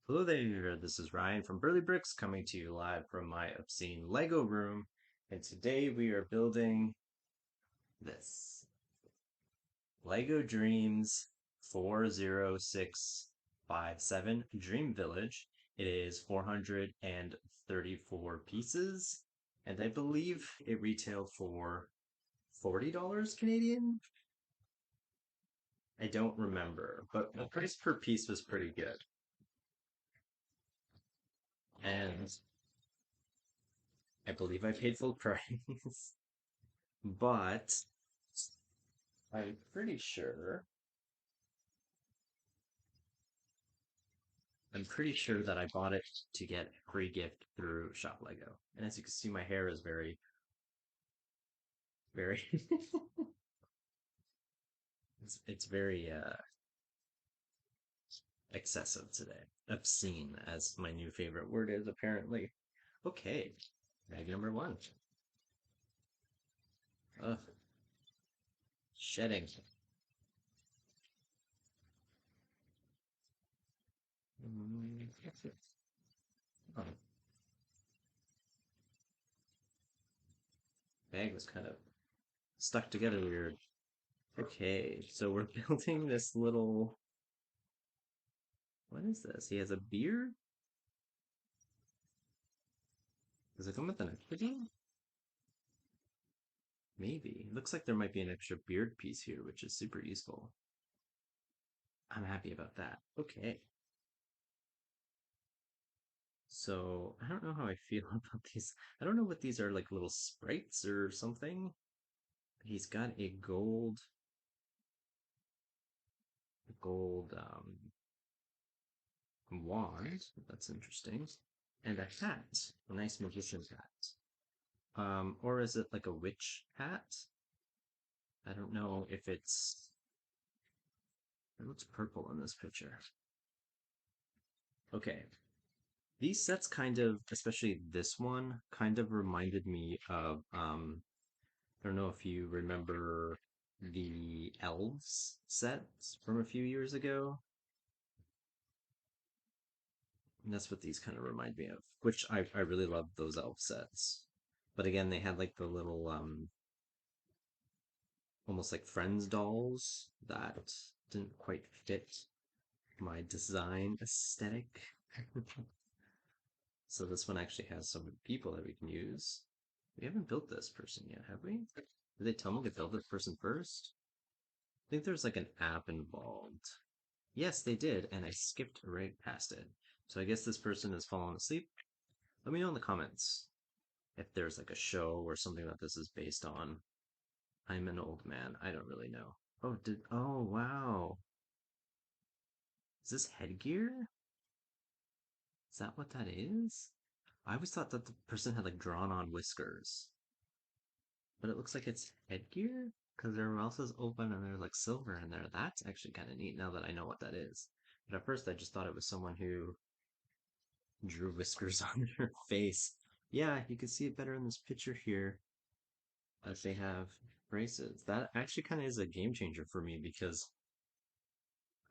Hello there, this is Ryan from Burley Bricks coming to you live from my obscene Lego room. And today we are building this Lego Dreamzzz 40657 Dream Village. It is 434 pieces, and I believe it retailed for $40 Canadian. I don't remember, but the price per piece was pretty good. And I believe I paid full price. But I'm pretty sure. I'm pretty sure that I bought it to get a free gift through Shop Lego. And as you can see, my hair is very, it's very excessive today. Obscene, as my new favorite word is apparently. Okay, bag number one. Ugh, shedding. Mm, oh, bag was kind of stuck together weird. Okay, so we're building this little. What is this? He has a beard? Does it come with an equity? Maybe. It looks like there might be an extra beard piece here, which is super useful. I'm happy about that. Okay. So I don't know how I feel about these. I don't know what these are, like little sprites or something. He's got a gold wand. That's interesting. And a hat. A nice magician's hat. Or is it like a witch hat? I don't know if it looks purple in this picture. Okay. These sets kind of, especially this one, kind of reminded me of I don't know if you remember the Elves sets from a few years ago. And that's what these kind of remind me of, which I really love those elf sets. But again, they had like the little almost like Friends dolls that didn't quite fit my design aesthetic. So this one actually has some people that we can use. We haven't built this person yet, have we? Did they tell me to build this person first? I think there's like an app involved. Yes, they did, and I skipped right past it. So I guess this person has fallen asleep. Let me know in the comments if there's like a show or something that this is based on. I'm an old man. I don't really know. Oh wow. Is this headgear? Is that what that is? I always thought that the person had like drawn on whiskers, but it looks like it's headgear because their mouth is open and there's like silver in there. That's actually kind of neat now that I know what that is. But at first I just thought it was someone who drew whiskers on their face. Yeah, you can see it better in this picture here as they have braces. That actually kind of is a game changer for me because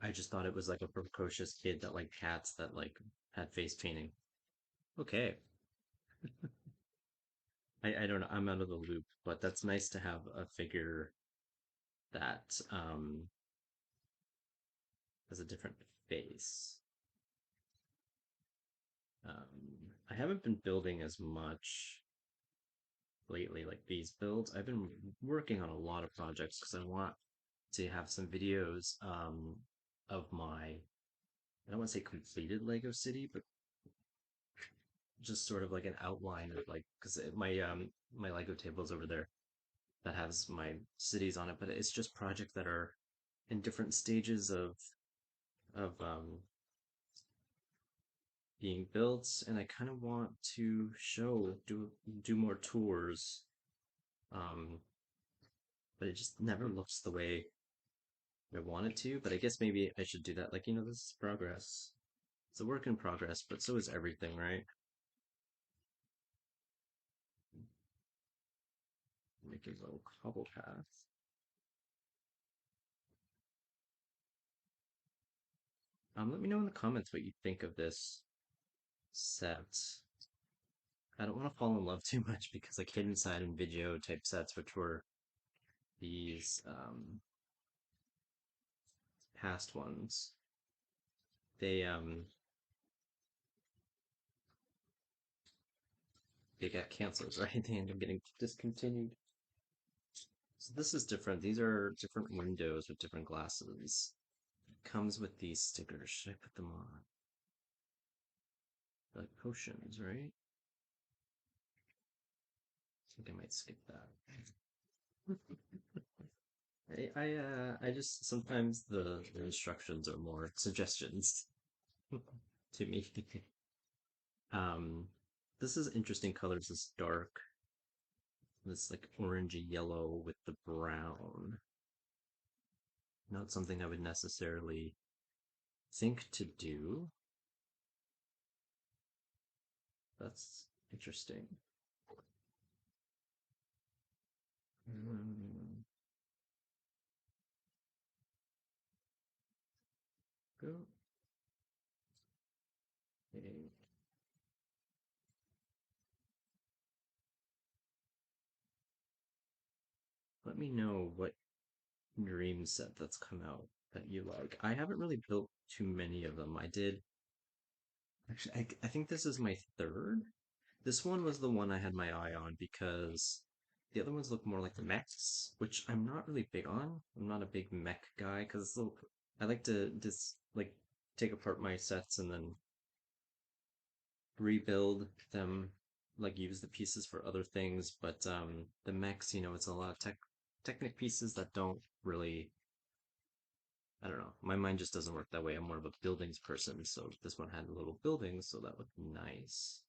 I just thought it was like a precocious kid that liked cats that like had face painting. Okay. I don't know. I'm out of the loop, but that's nice to have a figure that has a different face. I haven't been building as much lately, like these builds. I've been working on a lot of projects because I want to have some videos of my, I don't want to say completed Lego City, but just sort of like an outline of like, because my Lego table is over there that has my cities on it, but it's just projects that are in different stages of being built, and I kind of want to do more tours, um, but it just never looks the way I want it to. But I guess maybe I should do that. Like, this is progress. It's a work in progress, but so is everything, right? Make a little cobble path. Let me know in the comments what you think of this set. I don't want to fall in love too much because like hidden side and video type sets, which were these past ones, they got canceled, right? They end up getting discontinued. So this is different. These are different windows with different glasses. Comes with these stickers. Should I put them on? They're like potions, right? I think I might skip that. I just sometimes the instructions are more suggestions to me. Um, this is interesting colors. This dark, this like orangey yellow with the brown. Not something I would necessarily think to do. That's interesting. Mm, go. Okay. Let me know what dream set that's come out that you like. I haven't really built too many of them. I did actually. I think this is my third. This one was the one I had my eye on because the other ones look more like the mechs, which I'm not really big on. I'm not a big mech guy because I like to just like take apart my sets and then rebuild them, like use the pieces for other things. But the mechs, it's a lot of technic pieces that don't really. I don't know. My mind just doesn't work that way. I'm more of a buildings person, so this one had little buildings, so that looked nice.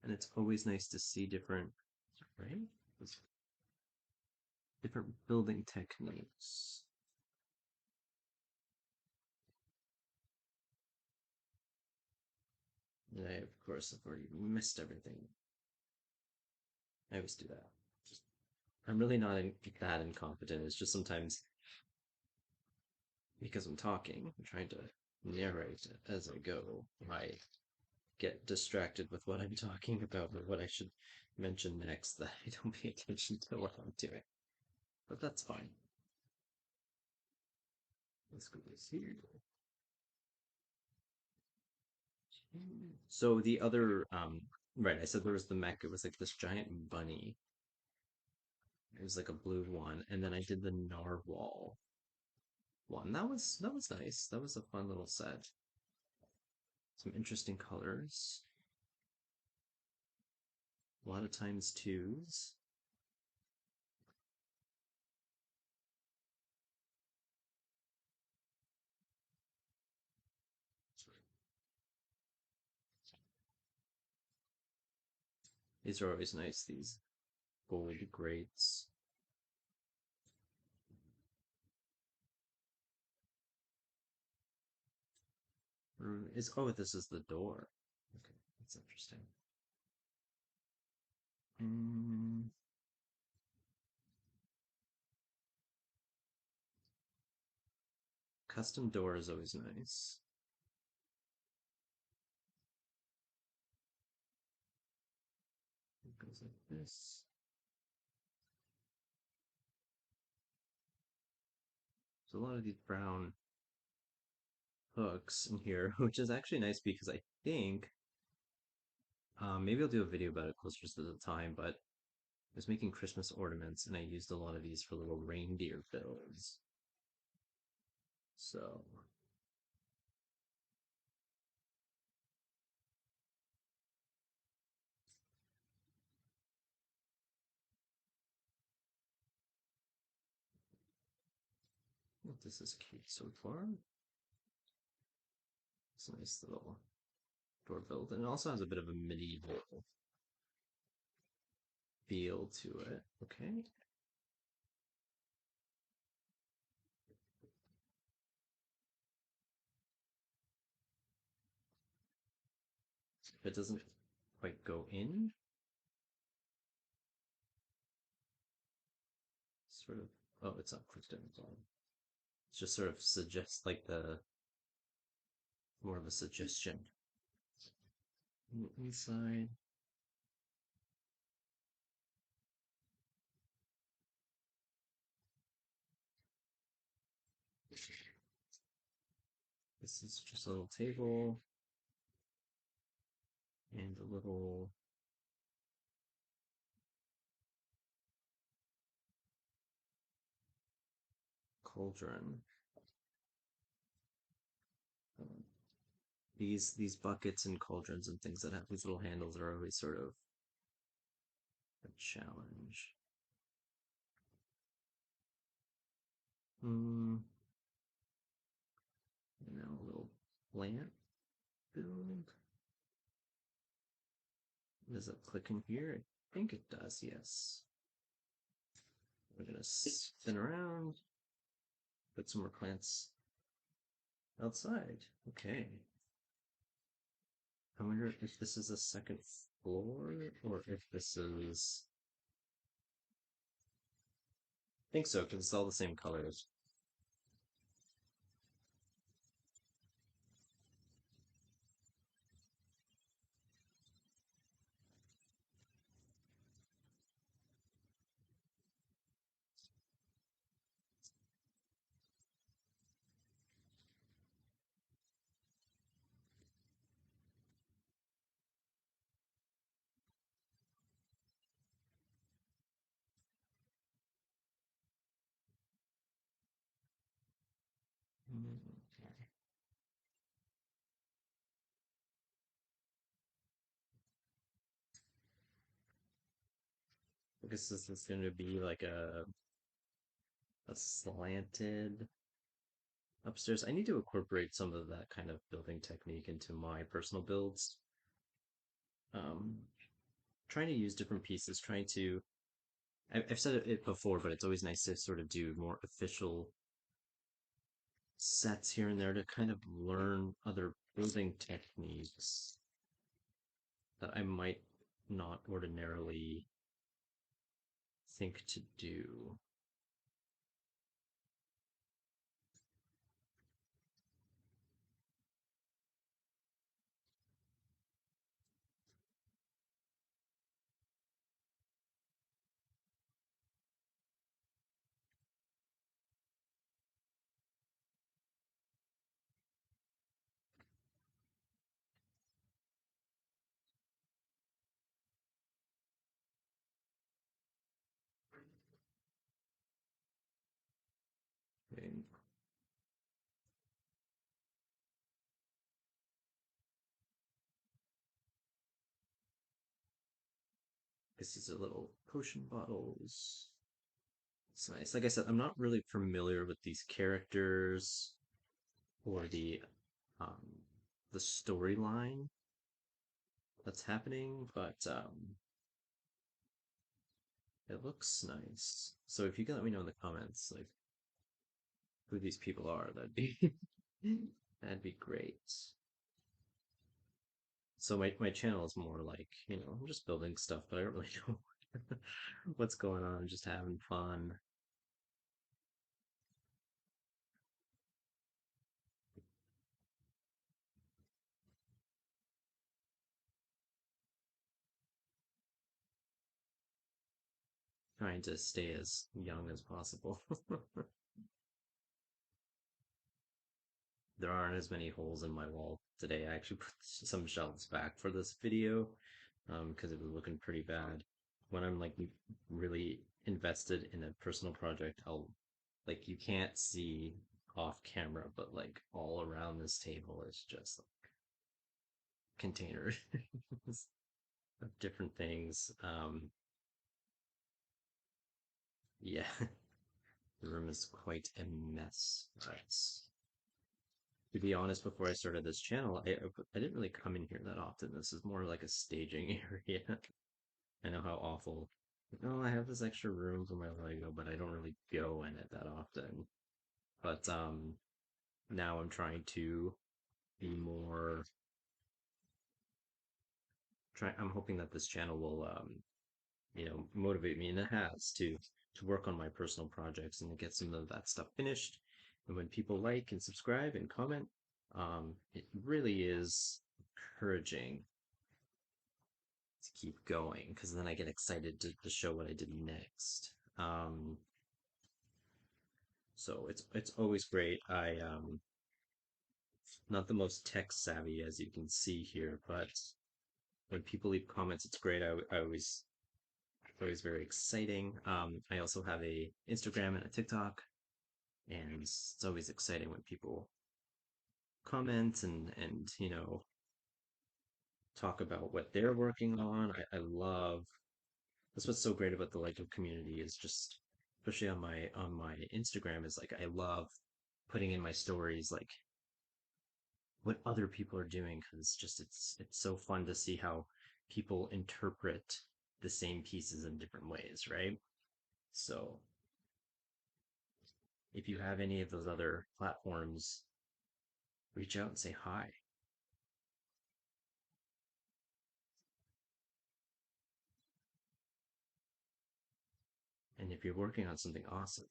And it's always nice to see different, right? Different building techniques. And I, of course, have already missed everything. I always do that. I'm really not that incompetent. It's just sometimes because I'm talking, I'm trying to narrate as I go. I get distracted with what I'm talking about or what I should mention next that I don't pay attention to what I'm doing. But that's fine. Let's go this here. So the other, right, I said there was the mech. It was like this giant bunny. It was like a blue one, and then I did the narwhal one. That was nice. That was a fun little set. Some interesting colors. A lot of times twos. These are always nice. These gold grates. Is this is the door. Okay, that's interesting. Mm, custom door is always nice. It goes like this. There's a lot of these brown hooks in here, which is actually nice because I think maybe I'll do a video about it closer to the time, but I was making Christmas ornaments and I used a lot of these for little reindeer builds. So this is cute so far. It's a nice little door build, and it also has a bit of a medieval feel to it. Okay. If it doesn't quite go in, sort of. Oh, it's not clicked in. It's just sort of suggests like more of a suggestion. Inside. This is just a little table and a little cauldron. Um, these buckets and cauldrons and things that have these little handles are always sort of a challenge. Hmm. A little plant build. Does it click in here? I think it does, yes. We're gonna spin around, put some more plants outside. Okay. I wonder if this is a second floor or if this is. I think so, because it's all the same colors. Mm, I guess this is going to be like a slanted upstairs. I need to incorporate some of that kind of building technique into my personal builds. Um, trying to use different pieces, trying to. I've said it before, but it's always nice to sort of do more official sets here and there to kind of learn other building techniques that I might not ordinarily think to do. Okay. This is a little potion bottles. It's nice. Like I said, I'm not really familiar with these characters or um the storyline that's happening, but it looks nice. So if you can let me know in the comments like who these people are, that'd be that'd be great. So my channel is more like, I'm just building stuff, but I don't really know what's going on. I'm just having fun. Trying to stay as young as possible. There aren't as many holes in my wall today. I actually put some shelves back for this video because it was looking pretty bad. When I'm like really invested in a personal project, I'll like you can't see off camera, but like all around this table is just like containers of different things. Yeah, the room is quite a mess. But to be honest, before I started this channel, I didn't really come in here that often. This is more like a staging area. I know how awful. Oh, I have this extra room for my Lego, but I don't really go in it that often. But now I'm trying to be more. I'm hoping that this channel will motivate me, and it has to work on my personal projects and to get some of that stuff finished. And when people like and subscribe and comment, It really is encouraging to keep going because then I get excited to show what I did next. So it's always great. Not the most tech savvy as you can see here, but when people leave comments, it's great. I always very exciting. I also have a Instagram and a TikTok, and it's always exciting when people comment and talk about what they're working on. I love that's what's so great about the Lego community is just especially on my Instagram is like I love putting in my stories like what other people are doing because it's so fun to see how people interpret the same pieces in different ways, right? So if you have any of those other platforms, reach out and say hi. And if you're working on something awesome,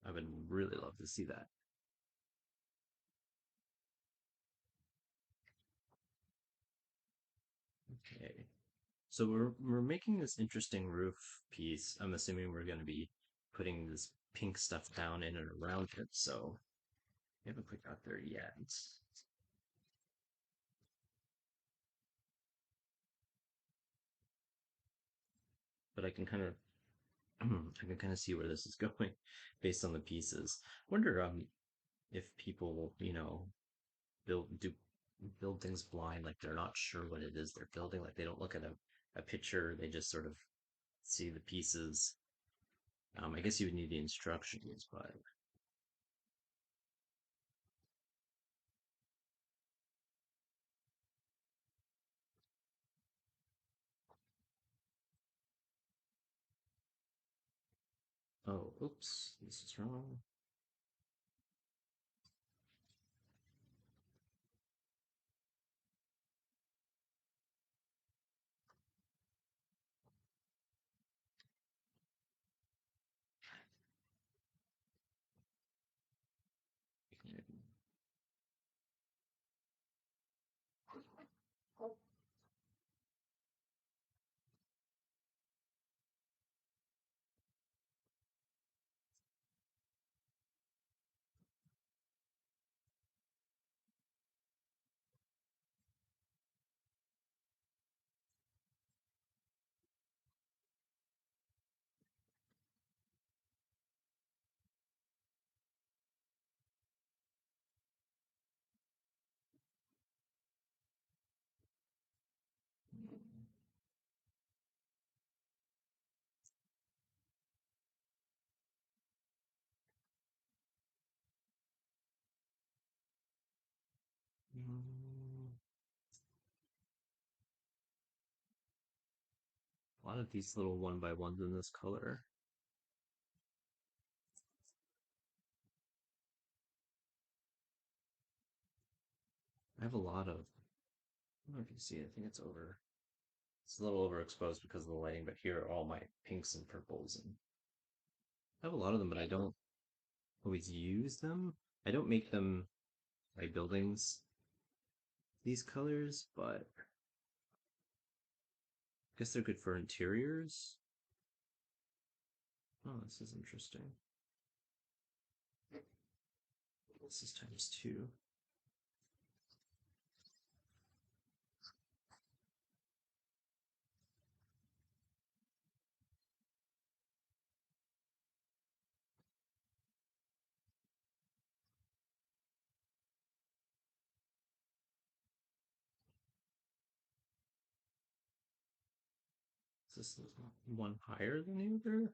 I would really love to see that. Okay. So we're making this interesting roof piece. I'm assuming we're going to be putting this pink stuff down in and around it. So we haven't quite got there yet, but I can kind of I can kind of see where this is going based on the pieces. Wonder if people build build things blind, like they're not sure what it is they're building, like they don't look at a picture, they just sort of see the pieces. I guess you would need the instructions, but oh, oops, this is wrong. Mm, a lot of these little one by ones in this color. I have a lot of, I don't know if you see it, I think it's a little overexposed because of the lighting, but here are all my pinks and purples. And I have a lot of them, but I don't always use them. I don't make them my buildings these colors, but I guess they're good for interiors. Oh, this is interesting. This is times two. Is this one higher than the other?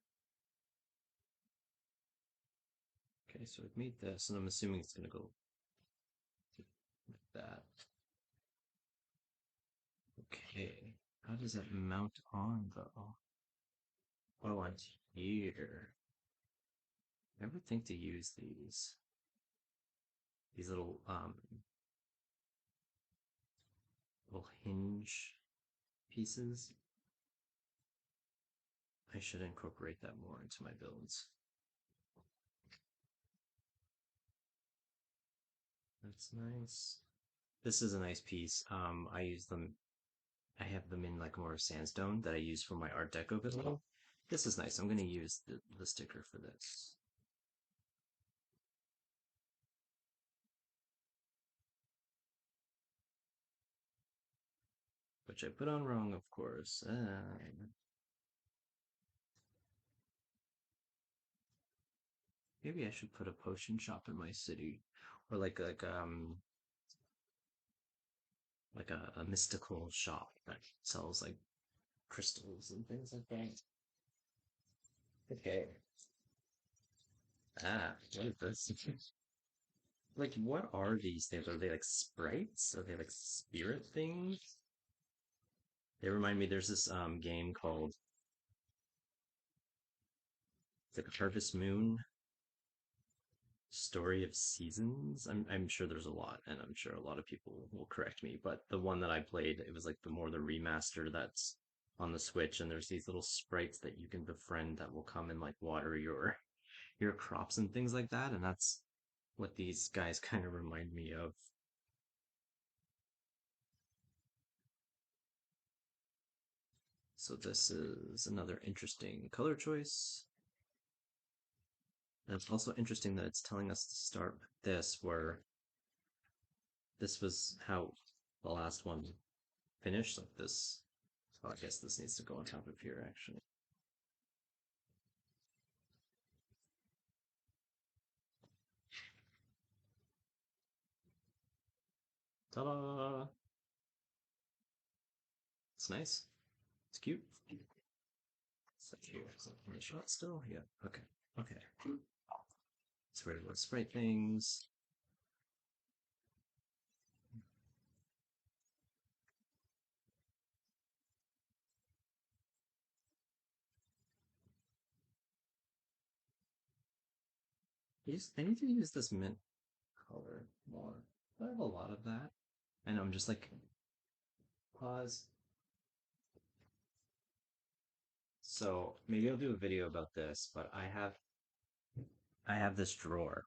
Okay, so I've made this, and I'm assuming it's gonna go like that. Okay, how does that mount on though? Oh, on here. I never think to use these little hinge pieces. I should incorporate that more into my builds. That's nice. This is a nice piece. I use them. I have them in like more sandstone that I use for my Art Deco video. This is nice. I'm gonna use the sticker for this, which I put on wrong, of course. Maybe I should put a potion shop in my city, or like a mystical shop that sells like crystals and things like that. Okay. What is this? Like, what are these things? Are they like sprites? Are they like spirit things? They remind me. There's this game called it's like Harvest Moon Story of Seasons. I'm sure there's a lot, and I'm sure a lot of people will correct me. But the one that I played, it was like the more the remaster that's on the Switch, and there's these little sprites that you can befriend that will come and like water your crops and things like that, and that's what these guys kind of remind me of. So this is another interesting color choice. And it's also interesting that it's telling us to start with this, where this was how the last one finished, like this. So I guess this needs to go on top of here, actually. Ta-da! It's nice. It's cute. Set here. Is that in the shot still? Yeah. Okay. Okay. So we're going to sprite things. I need to use this mint color more. I have a lot of that. And I'm just like, pause. So maybe I'll do a video about this, but I have this drawer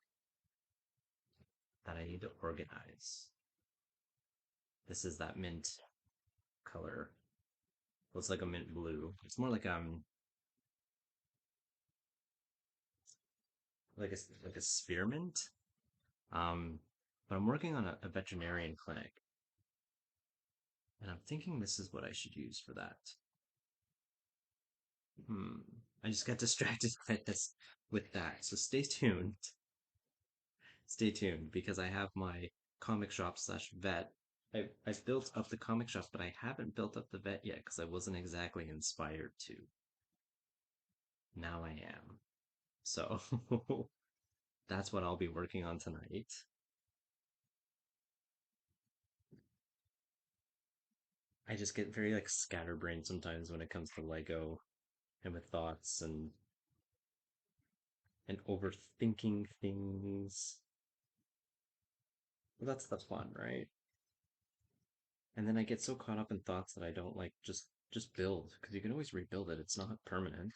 that I need to organize. This is that mint color. Looks like a mint blue. It's more like a spearmint. Um, but I'm working on a veterinarian clinic, and I'm thinking this is what I should use for that. Hmm. I just got distracted by this with that. So stay tuned. Stay tuned because I have my comic shop slash vet. I've built up the comic shop, but I haven't built up the vet yet because I wasn't exactly inspired to. Now I am. So that's what I'll be working on tonight. I just get very like scatterbrained sometimes when it comes to Lego and with thoughts and overthinking things. But that's the fun, right? And then I get so caught up in thoughts that I don't like just build because you can always rebuild it. It's not permanent.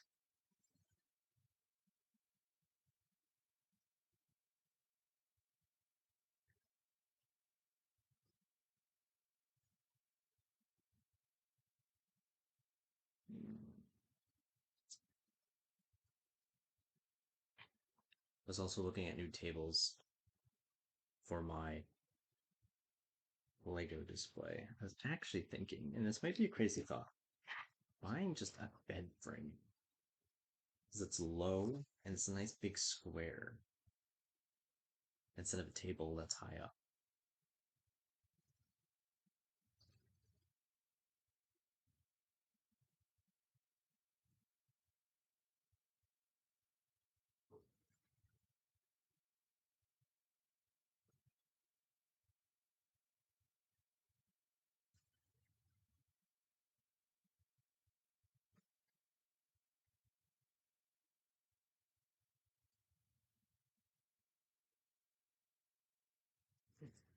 I was also looking at new tables for my Lego display. I was actually thinking, and this might be a crazy thought, buying just a bed frame because it's low and it's a nice big square instead of a table that's high up.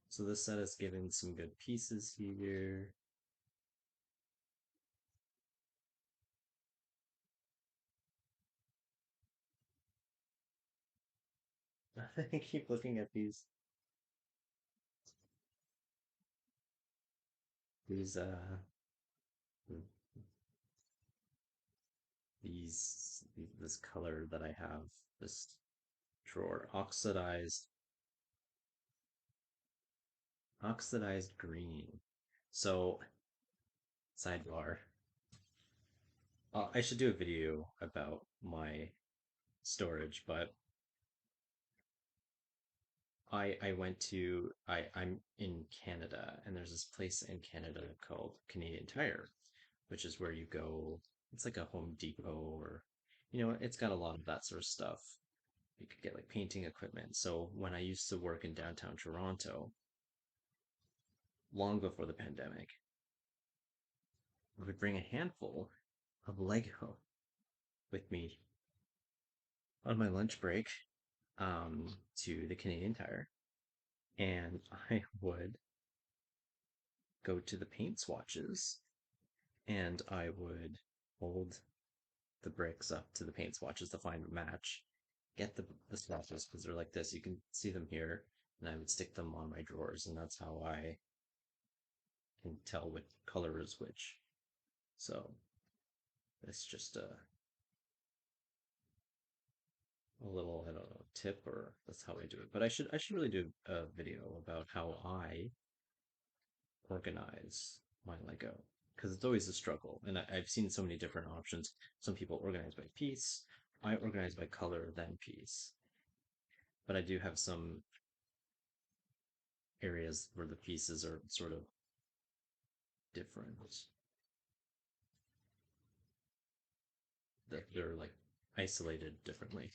So this set is given some good pieces here. I keep looking at these. These this color that I have, this drawer, oxidized green. So sidebar, I should do a video about my storage, but I'm in Canada, and there's this place in Canada called Canadian Tire, which is where you go. It's like a Home Depot, or it's got a lot of that sort of stuff. You could get like painting equipment. So when I used to work in downtown Toronto, long before the pandemic, I would bring a handful of Lego with me on my lunch break to the Canadian Tire, and I would go to the paint swatches, and I would hold the bricks up to the paint swatches to find a match, get the swatches because they're like this. You can see them here, and I would stick them on my drawers, and that's how I can tell which color is which. So it's just a little, I don't know, tip, or that's how I do it. But I should really do a video about how I organize my Lego, because it's always a struggle. And I've seen so many different options. Some people organize by piece. I organize by color, then piece. But I do have some areas where the pieces are sort of different, that they're like isolated differently.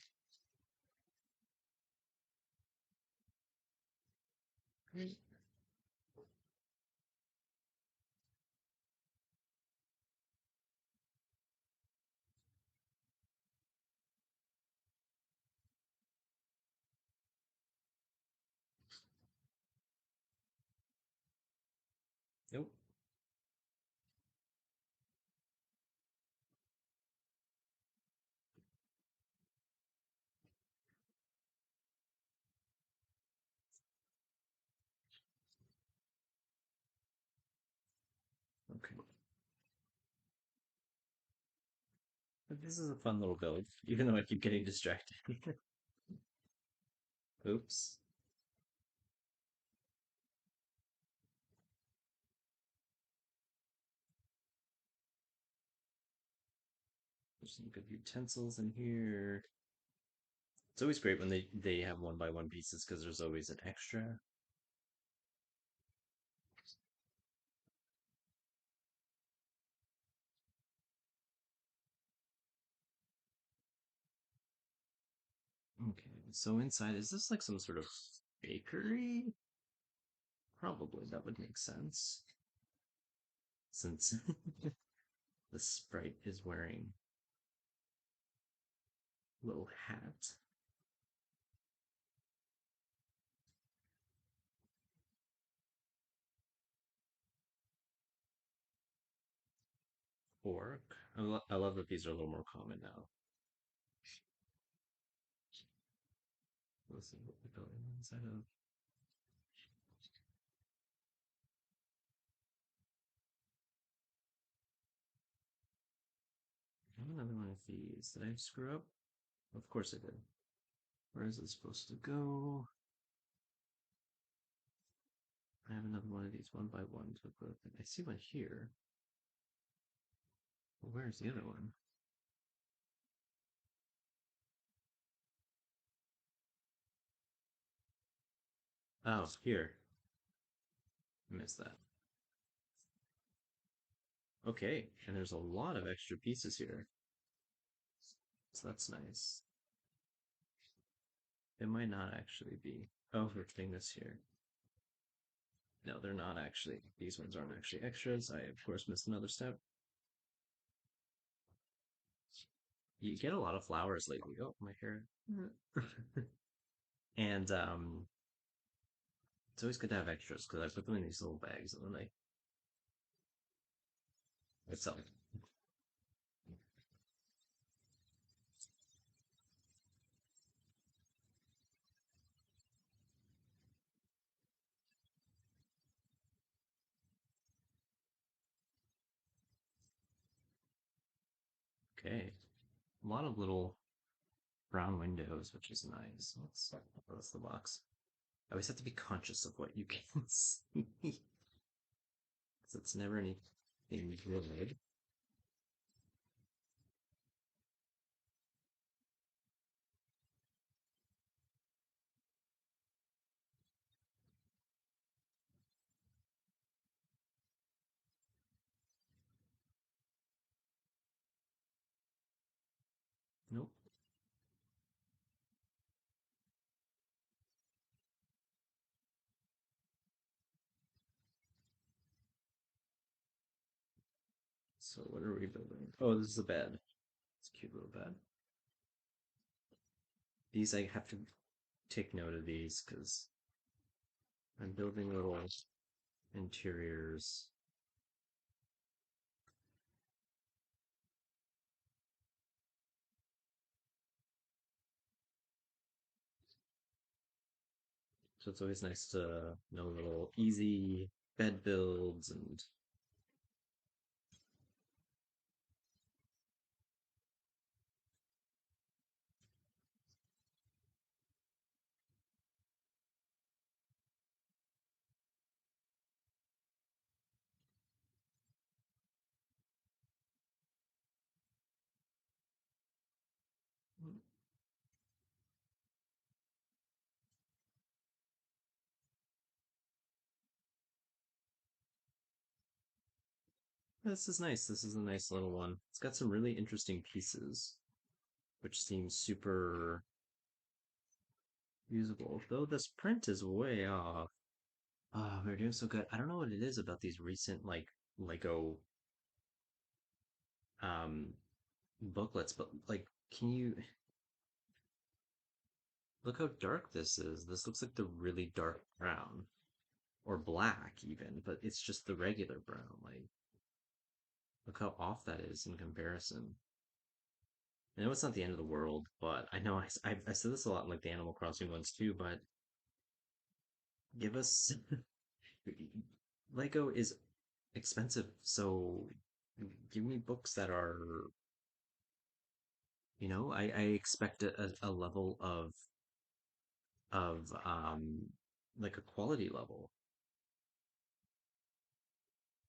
Great. Nope. Okay. But this is a fun little build, even though I keep getting distracted. Oops. There's some good utensils in here. It's always great when they have one by one pieces because there's always an extra. Okay, so inside, is this like some sort of bakery? Probably that would make sense since the sprite is wearing a little hat. Fork. I love that these are a little more common now. Let's see what we go inside of. I have another one of these. Did I screw up? Of course I did. Where is it supposed to go? I have another one of these one by one to put. I see one here. Well, where's the other one? Oh, here. I missed that. Okay, and there's a lot of extra pieces here. So that's nice. It might not actually be. Oh, we're putting this here. No, they're not actually. These ones aren't actually extras. I, of course, missed another step. You get a lot of flowers lately. Oh, my hair. And it's always good to have extras because I put them in these little bags and then I sell them. Okay. A lot of little brown windows, which is nice. That's the box. I always have to be conscious of what you can see. Because it's never anything good. Nope. So what are we building? Oh, this is a bed. It's a cute little bed. These I have to take note of these because I'm building little interiors. So it's always nice to know little easy bed builds and this is nice. This is a nice little one. It's got some really interesting pieces, which seems super usable. Though this print is way off. Oh, we're doing so good. I don't know what it is about these recent like Lego um booklets, but like can you look how dark this is? This looks like the really dark brown or black even, but it's just the regular brown. Like look how off that is in comparison. I know it's not the end of the world, but I know I said this a lot in like the Animal Crossing ones too, but give us Lego is expensive, so give me books that are, I expect a level of like a quality level.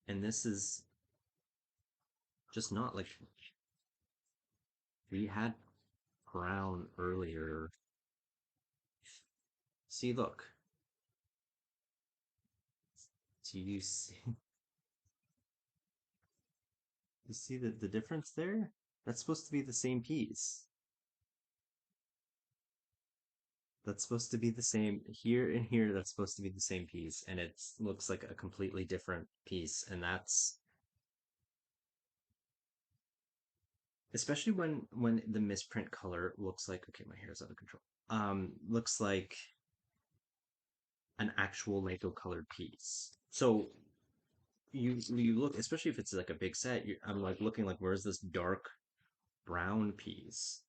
And this is just not like we had brown earlier. See, look. Do you see, you see the difference there? That's supposed to be the same piece. That's supposed to be the same here and here. That's supposed to be the same piece, and it looks like a completely different piece. And that's especially when the misprint color looks like okay, my hair's out of control. Looks like an actual Lego colored piece. So you look, especially if it's like a big set. I'm like looking like where's this dark brown piece,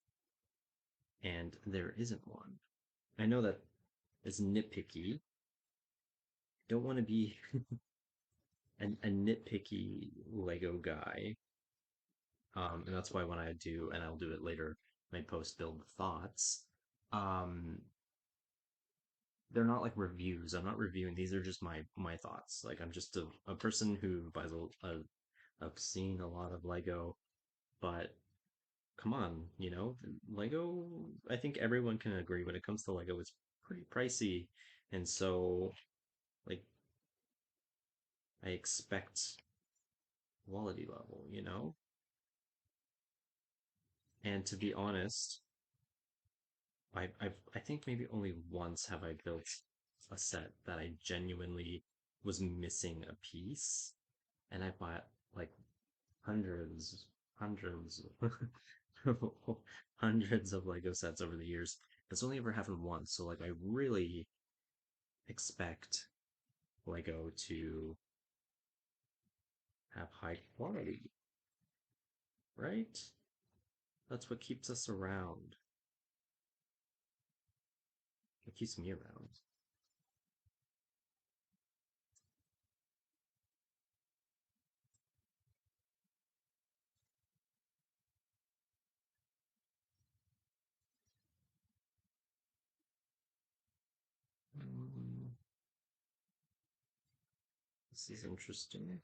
and there isn't one. I know that it's nitpicky. Don't want to be a nitpicky Lego guy. And that's why when I do, and I'll do it later, my post build thoughts, um, they're not like reviews. I'm not reviewing. These are just my thoughts. Like I'm just a person who buys I've seen a lot of Lego, but come on, Lego, I think everyone can agree when it comes to Lego, it's pretty pricey. And so, like, I expect quality level, And to be honest, I think maybe only once have I built a set that I genuinely was missing a piece, and I bought like hundreds, hundreds, hundreds of Lego sets over the years. It's only ever happened once, so like I really expect Lego to have high quality, right? That's what keeps us around. It keeps me around. This is interesting.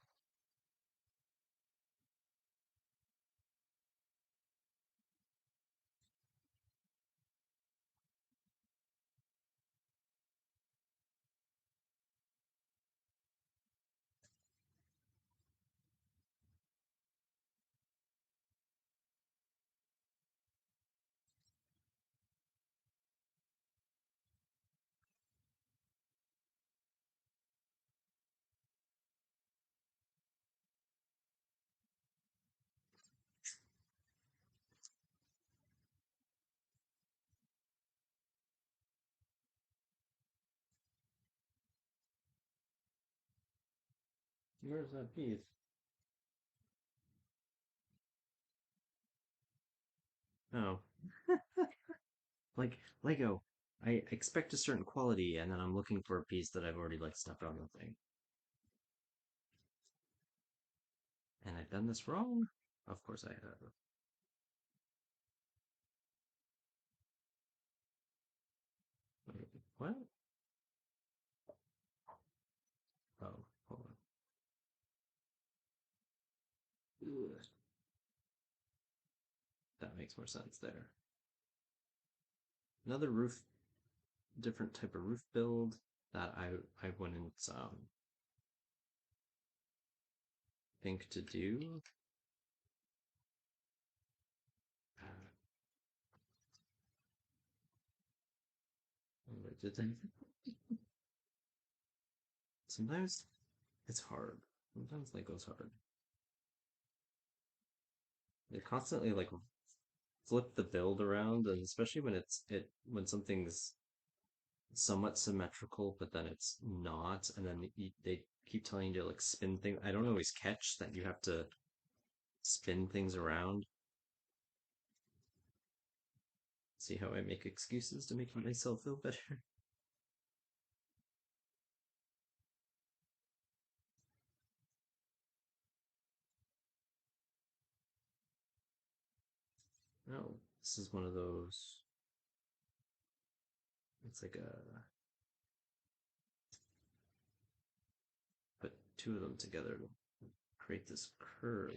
Where's that piece? Oh, like Lego. I expect a certain quality, and then I'm looking for a piece that I've already like stuck on the thing. And I've done this wrong? Of course I have. Wait, what? Oh, hold on. Ugh, that makes more sense there. Another roof, different type of roof build that I wouldn't think to do. Sometimes it's hard. Sometimes Lego's hard. They constantly like flip the build around, and especially when when something's somewhat symmetrical, but then it's not, and then they keep telling you to like spin things. I don't always catch that you have to spin things around. See how I make excuses to make myself feel better? No, this is one of those. It's like a put two of them together to create this curve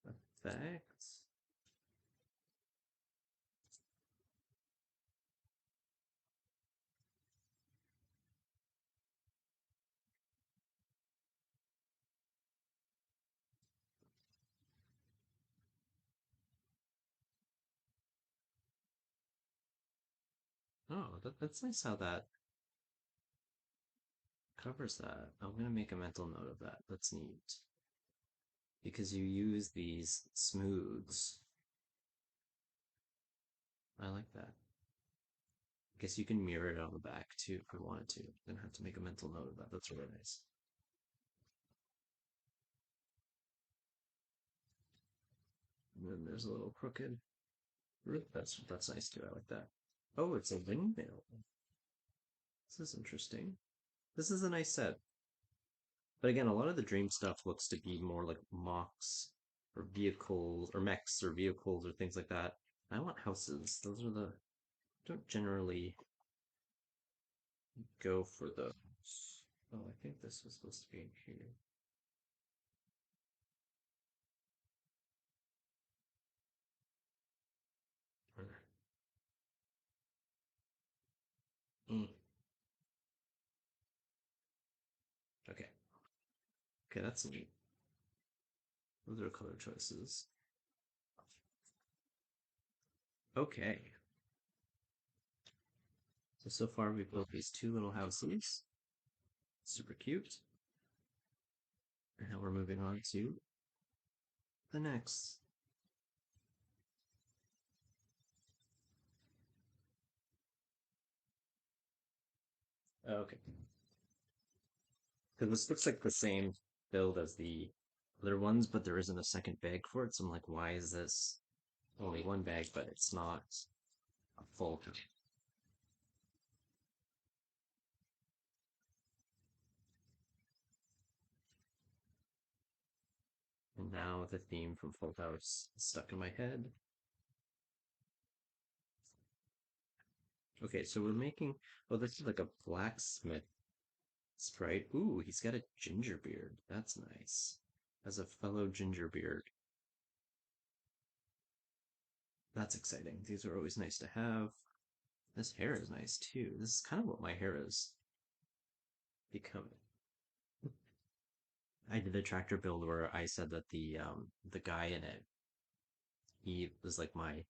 effect. Oh, that's nice how that covers that. I'm gonna make a mental note of that. That's neat. Because you use these smooths. I like that. I guess you can mirror it on the back too if you wanted to. Then have to make a mental note of that. That's really nice. And then there's a little crooked roof. That's nice too. I like that. Oh, it's a windmill. This is interesting. This is a nice set. But again, a lot of the dream stuff looks to be more like mocks or vehicles or mechs or vehicles or things like that. I want houses. Those are the don't generally go for those. Oh, I think this was supposed to be in here. Mm, okay. Okay, that's neat. Those are color choices. Okay. So far we've built these two little houses. Super cute. And now we're moving on to the next. Okay. Because this looks like the same build as the other ones, but there isn't a second bag for it. So I'm like, why is this only one bag, but it's not a full count? And now the theme from Full House is stuck in my head. Okay, so we're making, oh, this is like a blacksmith Sprite. Ooh, he's got a ginger beard. That's nice. As a fellow ginger beard, that's exciting. These are always nice to have. This hair is nice too. This is kind of what my hair is becoming. I did a tractor build where I said that the guy in it, he was like my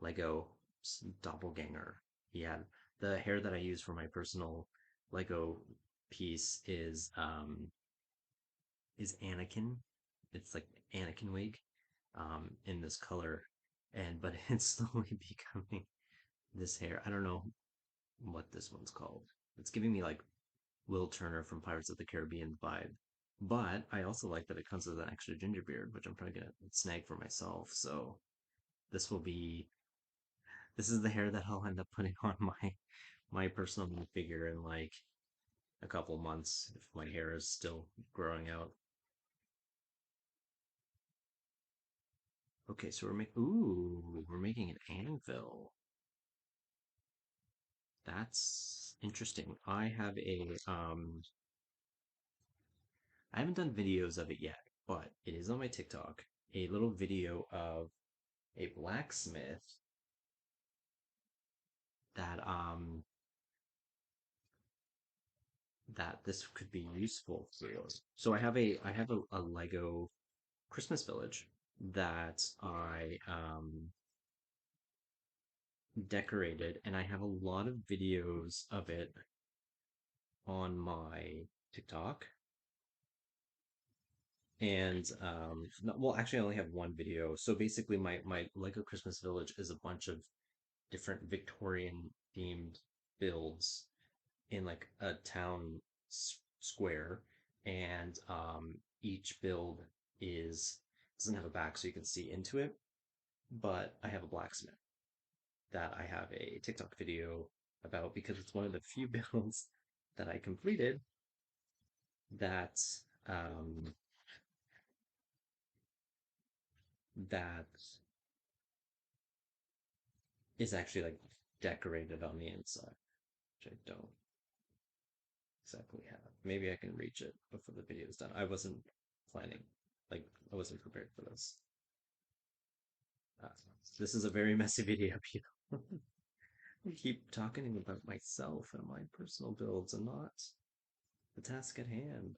Lego doppelganger. He had the hair that I use for my personal Lego piece is Anakin. It's like Anakin wig, in this color, and but it's slowly becoming this hair. I don't know what this one's called. It's giving me like Will Turner from Pirates of the Caribbean vibe. But I also like that it comes with an extra ginger beard, which I'm probably gonna snag for myself. So this will be this is the hair that I'll end up putting on my personal figure in like a couple months if my hair is still growing out. Okay, so we're making an anvil. That's interesting. I haven't done videos of it yet, but it is on my TikTok. A little video of a blacksmith that that this could be useful for. So I have a Lego Christmas village that I decorated, and I have a lot of videos of it on my TikTok. And no, well, actually, I only have one video. So basically, my Lego Christmas village is a bunch of different Victorian themed builds in like a town square, and each build is doesn't have a back, so you can see into it. But I have a blacksmith that I have a TikTok video about because it's one of the few builds that I completed that um, that is actually like decorated on the inside, which I don't exactly have. Maybe I can reach it before the video is done. I wasn't planning, like, I wasn't prepared for this. Uh, this is a very messy video, people. I keep talking about myself and my personal builds and not the task at hand.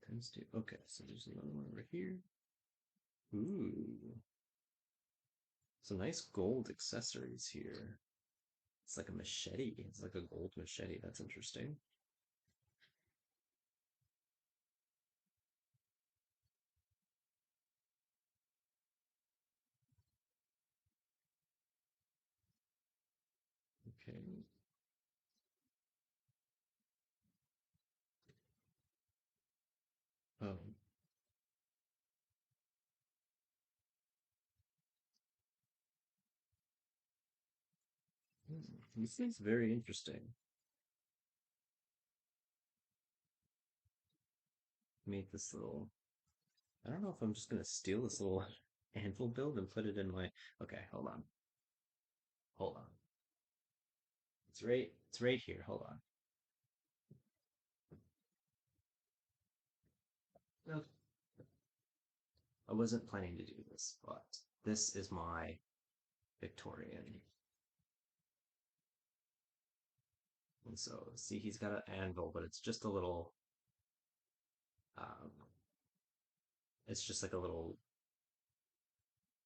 Times two. Okay, so there's another one over here. Ooh, some nice gold accessories here. It's like a machete. It's like a gold machete. That's interesting. Okay. Oh, this is very interesting. Made this little. I don't know if I'm just gonna steal this little anvil build and put it in my. Okay, hold on. Hold on. It's right here. Hold on. No, I wasn't planning to do this, but this is my Victorian. And so, see, he's got an anvil, but it's just a little. Um, it's just like a little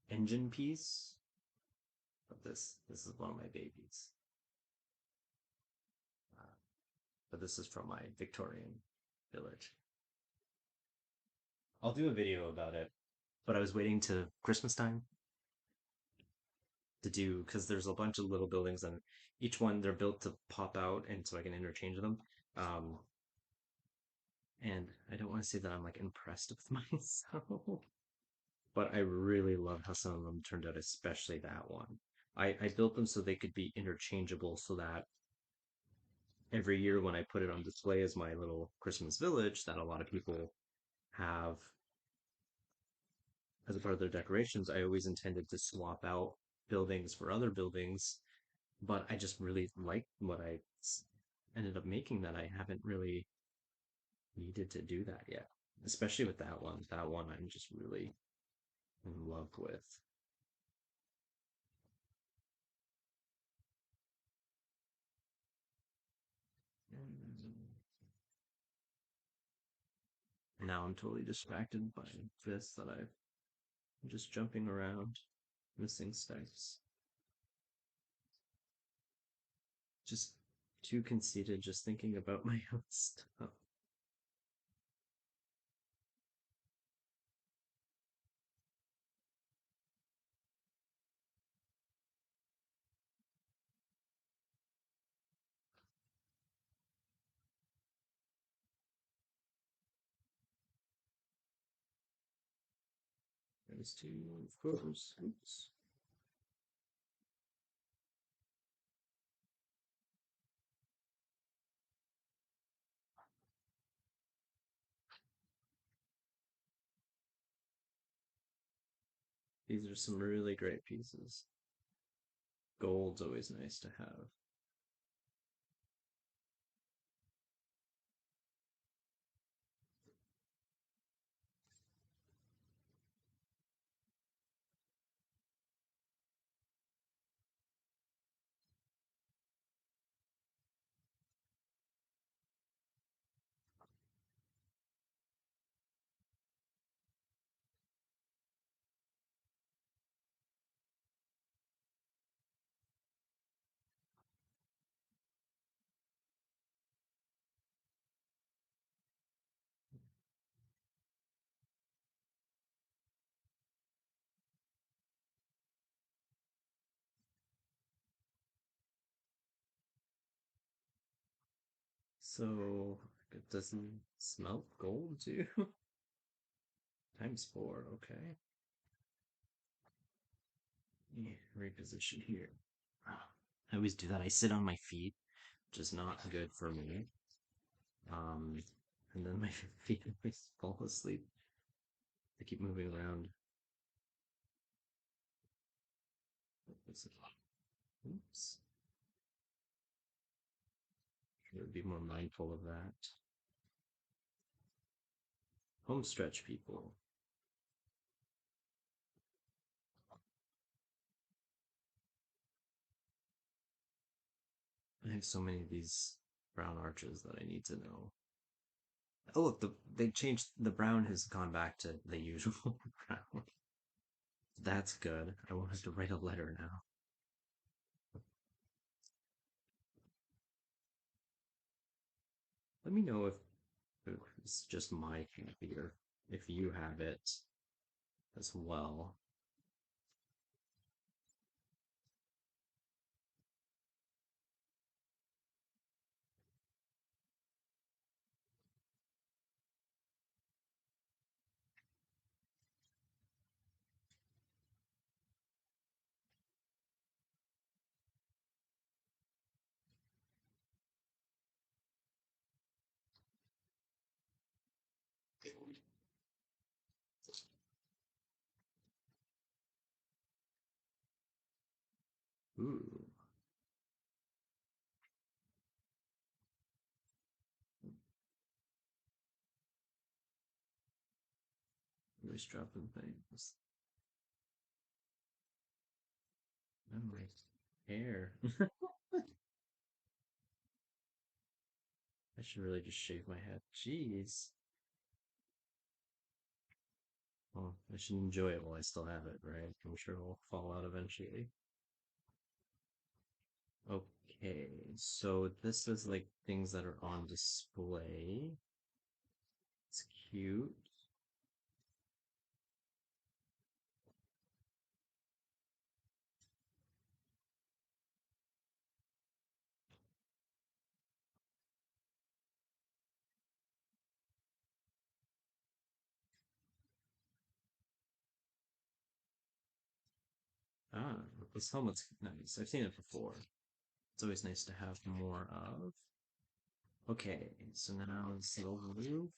engine piece. But this is one of my babies. Uh, but this is from my Victorian village. I'll do a video about it, but I was waiting to Christmas time to do because there's a bunch of little buildings and each one they're built to pop out and so I can interchange them. Um, and I don't want to say that I'm like impressed with myself, but I really love how some of them turned out, especially that one. I built them so they could be interchangeable so that every year when I put it on display as my little Christmas village that a lot of people have as a part of their decorations, I always intended to swap out buildings for other buildings but I just really like what ended up making that I haven't really needed to do that yet. Especially with that one. That one I'm just really in love with. And now I'm totally distracted by this that I'm just jumping around, missing steps. Just too conceited, just thinking about my own stuff. There's two, of course. Oops. These are some really great pieces. Gold's always nice to have. So it doesn't smell gold too? Times four, okay. Yeah, reposition here. I always do that. I sit on my feet, which is not good for me. Um, and then my feet always fall asleep. They keep moving around. Oops. Should be more mindful of that. Home stretch people. I have so many of these brown arches that I need to know. Oh look, they changed the brown has gone back to the usual brown. That's good. I won't have to write a letter now. Let me know if it's just my computer, if you have it as well. Ooh, always dropping things. Oh my hair. I should really just shave my head. Jeez. Well, I should enjoy it while I still have it, right? I'm sure it'll fall out eventually. Okay, so this is like things that are on display. It's cute. Ah, this helmet's nice. I've seen it before. It's always nice to have more of. Okay, so now it's the roof.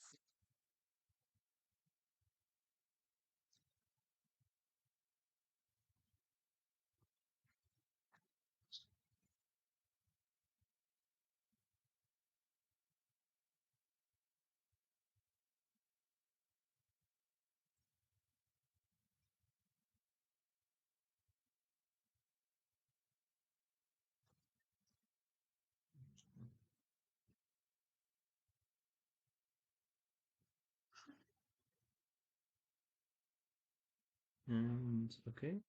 And okay.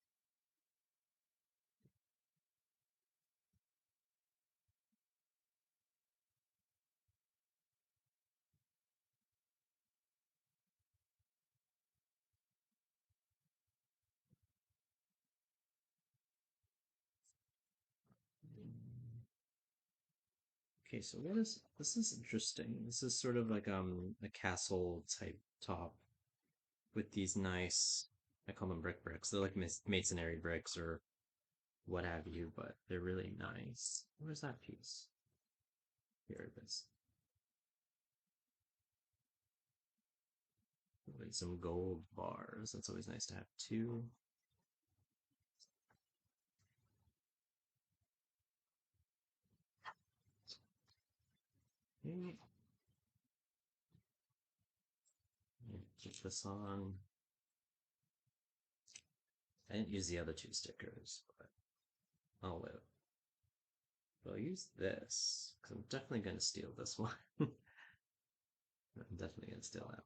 Okay, so what is this is interesting. This is sort of like a castle type top with these nice, I call them brick bricks. They're like masonry bricks or what have you, but they're really nice. Where's that piece? Here it is. With some gold bars. That's always nice to have too. Okay, keep this on. I didn't use the other two stickers, but I'll live. But I'll use this because I'm definitely going to steal this one. I'm definitely going to steal that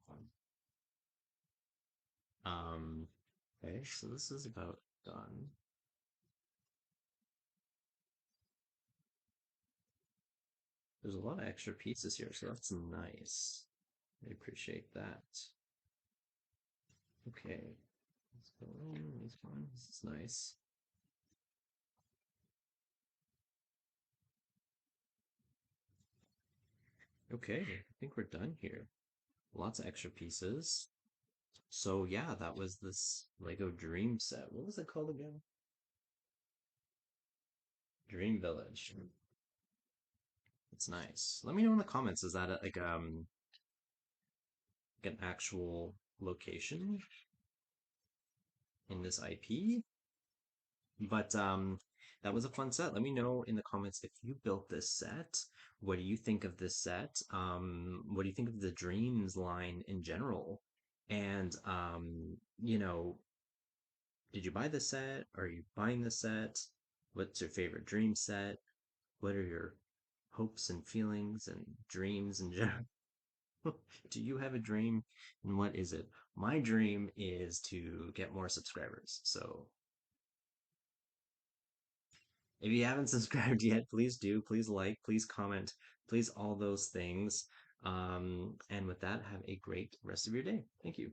one. Okay, so this is about done. There's a lot of extra pieces here, so that's nice. I appreciate that. Okay, let's go in. These ones. This is nice. Okay, I think we're done here. Lots of extra pieces. So yeah, that was this Lego Dream set. What was it called again? Dream Village. It's nice. Let me know in the comments. Is that like an actual location in this IP? But that was a fun set. Let me know in the comments if you built this set. What do you think of this set? What do you think of the Dreams line in general? And did you buy the set? Are you buying the set? What's your favorite dream set? What are your hopes and feelings and dreams in general? Do you have a dream? And what is it? My dream is to get more subscribers. So if you haven't subscribed yet, please do. Please like, please comment, please all those things. And with that, have a great rest of your day. Thank you.